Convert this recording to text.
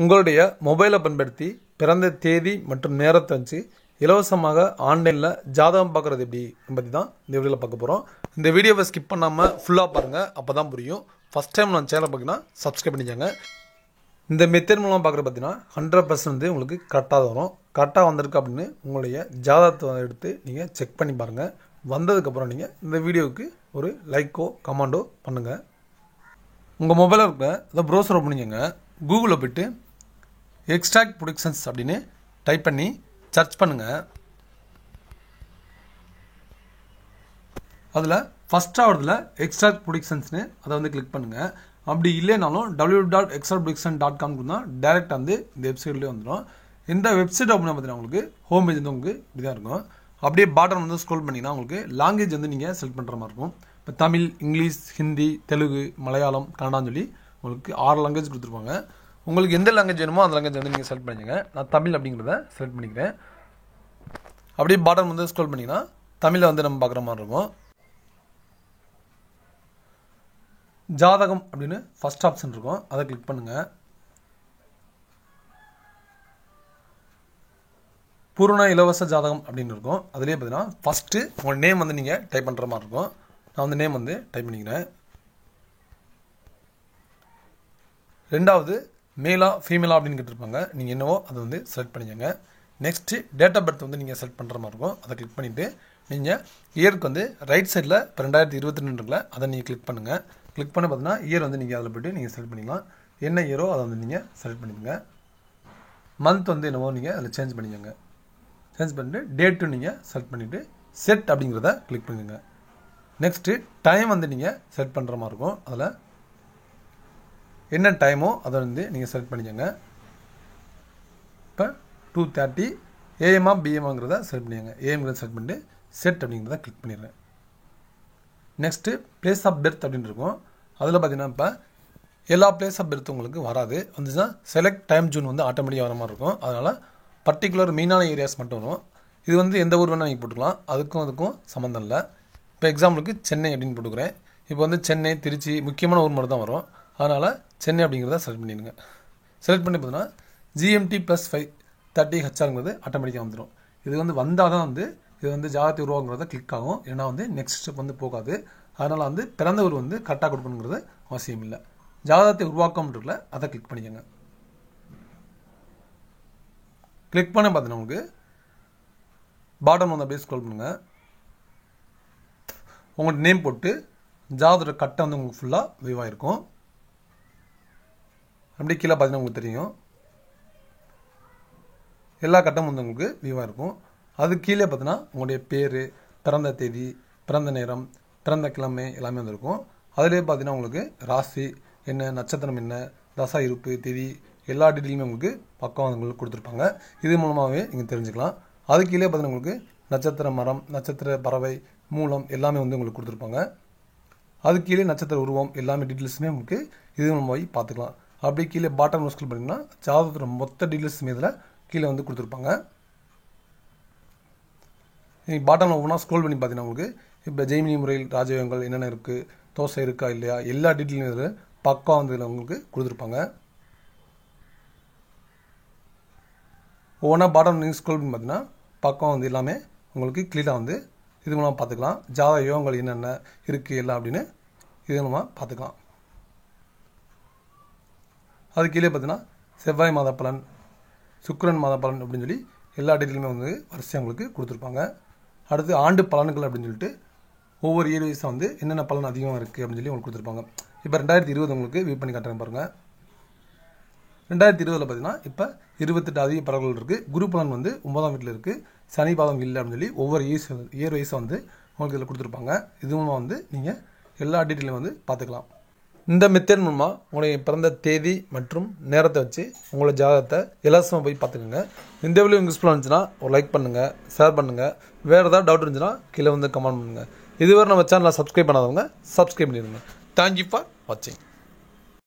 உங்களுடைய மொபைலை பயன்படுத்தி பிறந்த தேதி மற்றும் நேரத்தை வச்சு இலவசமாக ஆன்லைனில் ஜாதகம் பார்க்குறது எப்படி பற்றி தான் இந்த வீடியோவில் பார்க்க போகிறோம். இந்த வீடியோவை ஸ்கிப் பண்ணாமல் ஃபுல்லாக பாருங்கள், அப்போ தான் புரியும். ஃபஸ்ட் டைம் நான் சேனல் பார்த்தீங்கன்னா சப்ஸ்கிரைப் பண்ணிக்கோங்க. இந்த மெத்தட் மூலம் பார்க்குறது பார்த்தீங்கன்னா 100% வந்து உங்களுக்கு கரெக்டாக வரும். கரெக்டாக வந்திருக்கு அப்படின்னு உங்களுடைய ஜாதகத்தை எடுத்து நீங்கள் செக் பண்ணி பாருங்கள். வந்ததுக்கப்புறம் நீங்கள் இந்த வீடியோவுக்கு ஒரு லைக்கோ கமெண்டோ பண்ணுங்கள். உங்கள் மொபைலில் இருக்க அதை ப்ரௌசர் ஓப்பன் பண்ணிக்கோங்க. கூகுளில் போய்ட்டு எக்ஸ்ட்ராக்ட் ப்ரொடிக்ஷன்ஸ் அப்படின்னு டைப் பண்ணி சர்ச் பண்ணுங்கள். அதில் ஃபஸ்ட்டாக வருதுல எக்ஸ்ட்ராக்ட் ப்ரொடிக்ஷன்ஸ்னு அதை வந்து கிளிக் பண்ணுங்கள். அப்படி இல்லைனாலும் www.extractprediction.com தான் டேரெக்டாக வந்து இந்த வெப்சைட்லேயே வந்துடும். இந்த வெப்சைட் ஓப்பன் பார்த்தீங்கன்னா உங்களுக்கு ஹோம் பேஜ் வந்து உங்களுக்கு இப்படி தான் இருக்கும். அப்படியே பாட்டம் வந்து ஸ்க்ரோல் பண்ணிங்கன்னா உங்களுக்கு லாங்குவேஜ் வந்து நீங்கள் செலக்ட் பண்ணுற மாதிரி இருக்கும். இப்போ தமிழ், இங்கிலீஷ், ஹிந்தி, தெலுங்கு, மலையாளம், கன்னடான்னு சொல்லி உங்களுக்கு 6 லாங்குவேஜ் கொடுத்துருப்பாங்க. உங்களுக்கு எந்த லாங்குவேஜ் வேணுமோ அந்த லாங்குவேஜ் வந்து நீங்கள் செலக்ட் பண்ணிக்கங்க. நான் தமிழ் அப்படிங்கிறத செலக்ட் பண்ணிக்கிறேன். அப்படியே பாட்டம் வந்து ஸ்க்ரோல் பண்ணிங்கன்னா தமிழில் வந்து நம்ம பார்க்குற மாதிரி இருக்கும். ஜாதகம் அப்படின்னு ஃபஸ்ட் ஆப்ஷன் இருக்கும், அதை கிளிக் பண்ணுங்கள். பூர்ண இலவச ஜாதகம் அப்படின்னு இருக்கும். அதுலேயே பார்த்தீங்கன்னா ஃபஸ்ட்டு உங்கள் நேம் வந்து நீங்கள் டைப் பண்ணுற மாதிரி இருக்கும். நான் வந்து நேம் வந்து டைப் பண்ணிக்கிறேன். ரெண்டாவது மேலா ஃபீமேலா அப்படின்னு கேட்டிருப்பாங்க. நீங்கள் என்னவோ அதை வந்து செலக்ட் பண்ணிக்கோங்க. நெக்ஸ்ட்டு டேட் ஆஃப் பர்த் வந்து நீங்கள் செலக்ட் பண்ணுற மாதிரி இருக்கும். அதை கிளிக் பண்ணிவிட்டு நீங்கள் இயருக்கு வந்து ரைட் சைடில் இப்போ 2022 அதை நீங்கள் கிளிக் பண்ணுங்கள். கிளிக் பண்ணி பார்த்தீங்கன்னா இயர் வந்து நீங்கள் அதில் போய்ட்டு நீங்கள் செலக்ட் பண்ணிக்கலாம். என்ன இயரோ அதை வந்து நீங்கள் செலக்ட் பண்ணிக்கோங்க. மந்த் வந்து என்னவோ நீங்கள் அதில் சேஞ்ச் பண்ணிக்கோங்க. சேஞ்ச் பண்ணிவிட்டு டேட்டு நீங்கள் செலக்ட் பண்ணிவிட்டு செட் அப்படிங்கிறத கிளிக் பண்ணுங்க. நெக்ஸ்ட்டு டைம் வந்து நீங்கள் செலக்ட் பண்ணுற மாதிரி இருக்கும். அதில் என்ன டைமோ அதை வந்து நீங்கள் செலக்ட் பண்ணிக்கோங்க. இப்போ 2:30 AM BMங்கிறத செலக்ட் பண்ணிக்கோங்க. ஏஎம்ங்கிறத செலக்ட் பண்ணிட்டு செட் அப்படிங்கிறத கிளிக் பண்ணிடுறேன். நெக்ஸ்ட்டு பிளேஸ் ஆஃப் பெர்த் அப்படின்னு இருக்கும். அதில் பார்த்தீங்கன்னா இப்போ எல்லா பிளேஸ் ஆஃப் பெர்த் உங்களுக்கு வராது. வந்துச்சுன்னா செலக்ட் டைம் ஜூன் வந்து ஆட்டோமேட்டிக்காக வர மாதிரி இருக்கும். அதனால் பர்டிகுலர் மெயினான ஏரியாஸ் மட்டும் வரும். இது வந்து எந்த ஊர் வேணால் நீங்கள் போட்டுக்கலாம். அதுக்கும் சம்மந்தம் இல்லை. இப்போ எக்ஸாம்பிளுக்கு சென்னை அப்படின்னு போட்டுக்கிறேன். இப்போ வந்து சென்னை, திருச்சி முக்கியமான ஊர் மட்டும் தான் வரும். அதனால் சென்னை அப்படிங்கிறத செலக்ட் பண்ணிடுங்க. செலக்ட் பண்ணி பார்த்தீங்கன்னா GMT +530 HRங்கிறது ஆட்டோமேட்டிக்காக வந்துடும். இது வந்து வந்தால் தான் வந்து இது வந்து ஜாதகத்தை உருவாக்குறத கிளிக் ஆகும். ஏன்னா வந்து நெக்ஸ்ட் ஸ்டெப் வந்து போகாது. அதனால் வந்து பிறந்த ஊர் வந்து கரெக்டாக கொடுக்கணுங்கிறது அவசியம் இல்லை. ஜாதகத்தை உருவாக்கம் இருக்குல்ல, அதை கிளிக் பண்ணிக்கோங்க. கிளிக் பண்ண பார்த்தீங்கன்னா உங்களுக்கு பாட்டம் வந்து அப்படியே ஸ்க்ரோல் பண்ணுங்கள். உங்களோட நேம் போட்டு ஜாதகத்தோட கட்டை வந்து உங்களுக்கு ஃபுல்லாக வியூவாக இருக்கும். அப்படியே கீழே பார்த்தீங்கன்னா உங்களுக்கு தெரியும் எல்லா கட்டமும் வந்து உங்களுக்கு வியூவாக இருக்கும். அது கீழே பார்த்தீங்கன்னா உங்களுடைய பேர், பிறந்த தேதி, பிறந்த நேரம், பிறந்த கிழமை எல்லாமே வந்துருக்கும். அதிலே பார்த்தீங்கன்னா உங்களுக்கு ராசி என்ன, நட்சத்திரம் என்ன, தசா இருப்பு, திதி எல்லா டீட்டெயிலுமே உங்களுக்கு பக்கம் உங்களுக்கு கொடுத்துருப்பாங்க. இது மூலமாகவே நீங்கள் தெரிஞ்சுக்கலாம். அது கீழே பார்த்தீங்கன்னா உங்களுக்கு நட்சத்திர மரம், நட்சத்திர பறவை, மூலம் எல்லாமே வந்து உங்களுக்கு கொடுத்துருப்பாங்க. அது கீழே நட்சத்திர உருவம் எல்லாமே டீட்டெயில்ஸுமே உங்களுக்கு இது மூலமாக பார்த்துக்கலாம். அப்படி கீழே பாட்டம் ஸ்க்ரோல் பண்ணிங்கன்னா ஜாதகத்தோட மொத்த டீட்டெயில்ஸுமே இதில் கீழே வந்து கொடுத்துருப்பாங்க. நீங்கள் பாட்டமில் ஒவ்வொன்றா ஸ்க்ரோல் பண்ணி பார்த்தீங்கன்னா உங்களுக்கு இப்போ ஜெய்மினி முறையில் ராஜயோகங்கள் என்னென்ன இருக்குது, தோசை இருக்கா இல்லையா, எல்லா டீட்டெயிலும் இதில் பக்கம் வந்து இதில் உங்களுக்கு கொடுத்துருப்பாங்க. ஒவ்வொன்றா பாட்டம் நீங்கள் ஸ்க்ரோல் பண்ணி பார்த்தீங்கன்னா பக்கம் வந்து எல்லாமே உங்களுக்கு கிளியராக வந்து இது மூலமாக பார்த்துக்கலாம். ஜாதக யோகங்கள் என்னென்ன இருக்குது எல்லாம் அப்படின்னு இது மூலமாக பார்த்துக்கலாம். அது கீழே பார்த்தீங்கன்னா செவ்வாய் மாத பலன், சுக்கிரன் மாத பலன் அப்படின்னு சொல்லி எல்லா டீட்டெயிலுமே வந்து வரிசையாக உங்களுக்கு கொடுத்துருப்பாங்க. அடுத்து ஆண்டு பலன்கள் அப்படின்னு சொல்லிட்டு ஒவ்வொரு இயர் வயசாக வந்து என்னென்ன பலன் அதிகமாக இருக்குது அப்படின்னு சொல்லி உங்களுக்கு கொடுத்துருப்பாங்க. இப்போ 2020 உங்களுக்கு வியூ பண்ணி காட்டுறேன் பாருங்கள். 2020 பார்த்தீங்கன்னா இப்போ 28 அதிக பலன்கள் இருக்குது. குரு பலன் வந்து 9ஆம் வீட்டில் இருக்குது. சனி பாதம் இல்லை அப்படின்னு சொல்லி ஒவ்வொரு இயர் வயசாக வந்து உங்களுக்கு இதில் கொடுத்துருப்பாங்க. இது மூலமாக வந்து நீங்கள் எல்லா டீட்டெயிலும் வந்து பார்த்துக்கலாம். இந்த மெத்தட் மூலமாக உங்களுடைய பிறந்த தேதி மற்றும் நேரத்தை வச்சு உங்களோட ஜாதகத்தை இலவசமாக போய் பார்த்துக்கோங்க. இந்த வீடியோ யூஸ்ஃபுல்லாக இருந்துச்சுன்னா ஒரு லைக் பண்ணுங்கள், ஷேர் பண்ணுங்கள். வேறு ஏதாவது டவுட் இருந்துச்சுன்னா கீழே வந்து கமெண்ட் பண்ணுங்கள். இதுவரை நம்ம சேனலை சப்ஸ்கிரைப் பண்ணாதவங்க சப்ஸ்கிரைப் பண்ணிடுங்க. தேங்க்யூ ஃபார் வாட்சிங்.